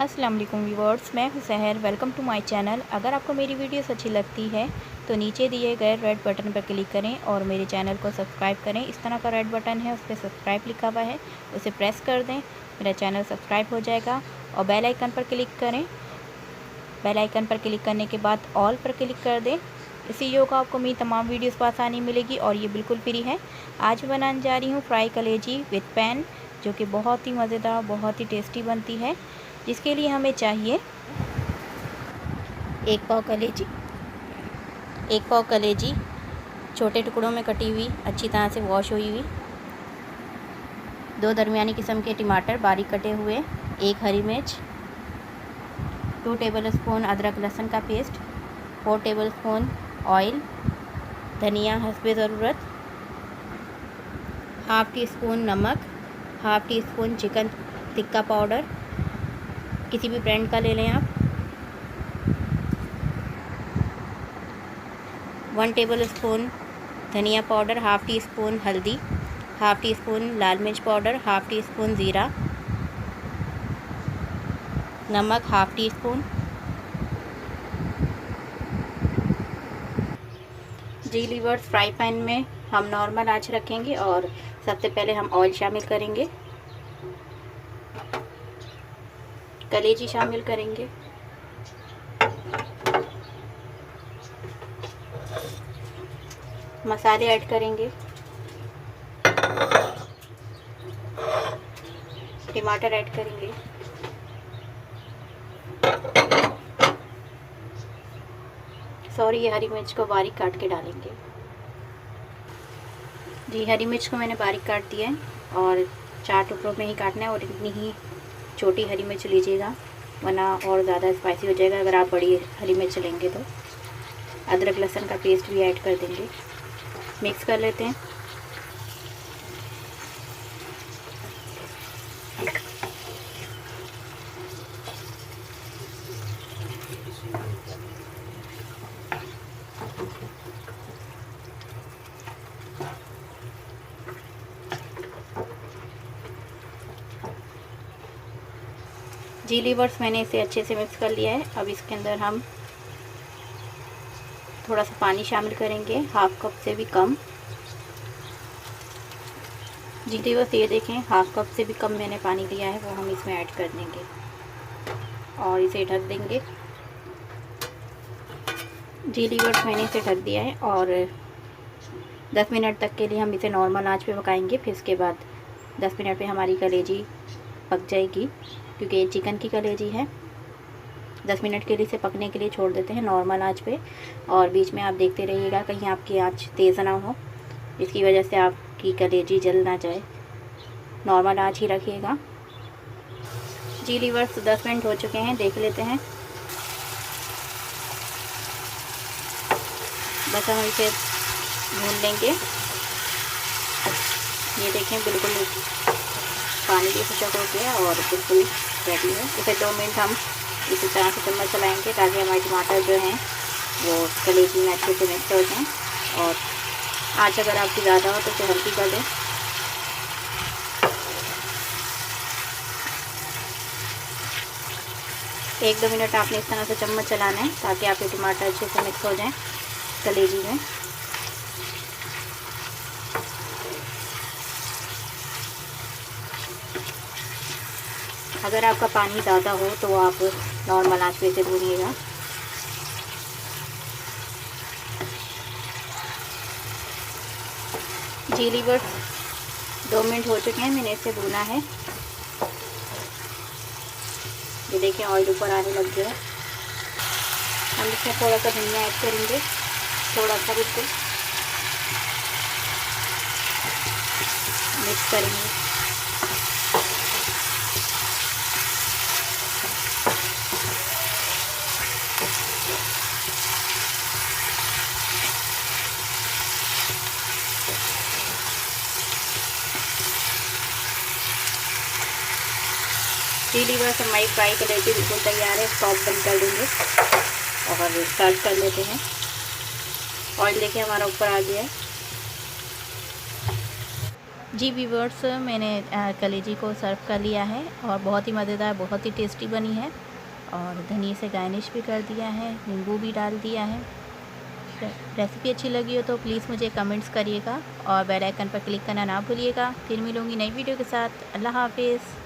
अस्सलाम वालेकुम व्यूअर्स, मैं हूं Sahar. Welcome to my channel. अगर आपको मेरी वीडियोस अच्छी लगती है तो नीचे दिए गए रेड बटन पर क्लिक करें और मेरे चैनल को सब्सक्राइब करें। इस तरह का रेड बटन है, उस पर सब्सक्राइब लिखा हुआ है, उसे प्रेस कर दें, मेरा चैनल सब्सक्राइब हो जाएगा। और बेल आइकन पर क्लिक करें। बेल आइकन पर क्लिक करने के बाद ऑल पर क्लिक कर दें। इसी योग आपको मेरी तमाम वीडियोस पर आसानी मिलेगी और ये बिल्कुल फ्री है। आज बनाने जा रही हूँ फ्राई कलेजी विद पैन, जो कि बहुत ही मज़ेदार, बहुत ही टेस्टी बनती है। जिसके लिए हमें चाहिए एक पाव कलेजी छोटे टुकड़ों में कटी हुई, अच्छी तरह से वॉश हुई हुई, 2 दरमियानी किस्म के टमाटर बारीक कटे हुए, 1 हरी मिर्च, 2 टेबलस्पून अदरक लहसुन का पेस्ट, 4 टेबलस्पून ऑयल, धनिया हस्बे ज़रूरत, हाफ़ टी स्पून नमक, half tea spoon chicken tikka powder, किसी भी ब्रांड का ले लें आप, 1 टेबलस्पून धनिया पाउडर, हाफ़ टी स्पून हल्दी, हाफ़ टी स्पून लाल मिर्च पाउडर, हाफ़ टी स्पून ज़ीरा, नमक हाफ़ टी स्पून। जी लीवर्स, फ्राई पैन में हम नॉर्मल आंच रखेंगे और सबसे पहले हम ऑयल शामिल करेंगे, कलेजी शामिल करेंगे, मसाले ऐड करेंगे, टमाटर ऐड करेंगे, ये हरी मिर्च को बारीक काट के डालेंगे। जी, हरी मिर्च को मैंने बारीक काट दिया है और 4 टुकड़ों में ही काटना है और इतनी ही छोटी हरी मिर्च लीजिएगा, वरना और ज़्यादा स्पाइसी हो जाएगा अगर आप बड़ी हरी मिर्च लेंगे तो। अदरक लहसुन का पेस्ट भी ऐड कर देंगे, मिक्स कर लेते हैं। जी लीवर्स, मैंने इसे अच्छे से मिक्स कर लिया है। अब इसके अंदर हम थोड़ा सा पानी शामिल करेंगे, हाफ़ कप से भी कम। जी लीवर्स, ये देखें, हाफ़ कप से भी कम मैंने पानी लिया है, वो हम इसमें ऐड कर देंगे और इसे ढक देंगे। जी लीवर्स, मैंने इसे ढक दिया है और 10 मिनट तक के लिए हम इसे नॉर्मल आंच पे पकाएंगे। फिर इसके बाद 10 मिनट में हमारी कलेजी पक जाएगी, क्योंकि ये चिकन की कलेजी है। 10 मिनट के लिए इसे पकने के लिए छोड़ देते हैं नॉर्मल आंच पे, और बीच में आप देखते रहिएगा कहीं आपकी आंच तेज़ ना हो, इसकी वजह से आपकी कलेजी जल ना जाए। नॉर्मल आंच ही रखिएगा। जी लीवर्स, 10 मिनट हो चुके हैं, देख लेते हैं। बस हम इसे भून लेंगे। ये देखें, बिल्कुल पानी भी खुशक हो गया और बिल्कुल रेडी है। इसे 2 मिनट हम इसी तरह से चम्मच चलाएंगे ताकि हमारे टमाटर जो हैं वो कलेजी में अच्छे से मिक्स हो जाएं। और आँच अगर आपकी ज़्यादा हो तो उसे हल्की कर दें। एक 2 मिनट आपने इस तरह से चम्मच चलाना है ताकि आपके टमाटर अच्छे से मिक्स हो जाएं कलेजी में। अगर आपका पानी ज़्यादा हो तो आप नॉर्मल आंच पे इसे भूनिएगा। जी लीवर्स, 2 मिनट हो चुके हैं, मैंने इसे भूना है। ये देखें, ऑयल ऊपर आने लग गया है। हम इसमें थोड़ा सा धनिया ऐड करेंगे, थोड़ा सा, बिल्कुल मिक्स करेंगे। जी लीवर्स, हमारी फ्राई कलेजी बिल्कुल तैयार है। स्टॉप बंद कर देंगे और सर्व कर लेते हैं। ऑयल देखिए हमारा ऊपर आ गया है। जी व्यूअर्स, मैंने कलेजी को सर्व कर लिया है और बहुत ही मज़ेदार, बहुत ही टेस्टी बनी है। और धनिया से गार्निश भी कर दिया है, नींबू भी डाल दिया है। रेसिपी अच्छी लगी हो तो प्लीज़ मुझे कमेंट्स करिएगा और बेल आइकन पर क्लिक करना ना भूलिएगा। फिर मिलूँगी नई वीडियो के साथ। अल्लाह हाफ़िज़।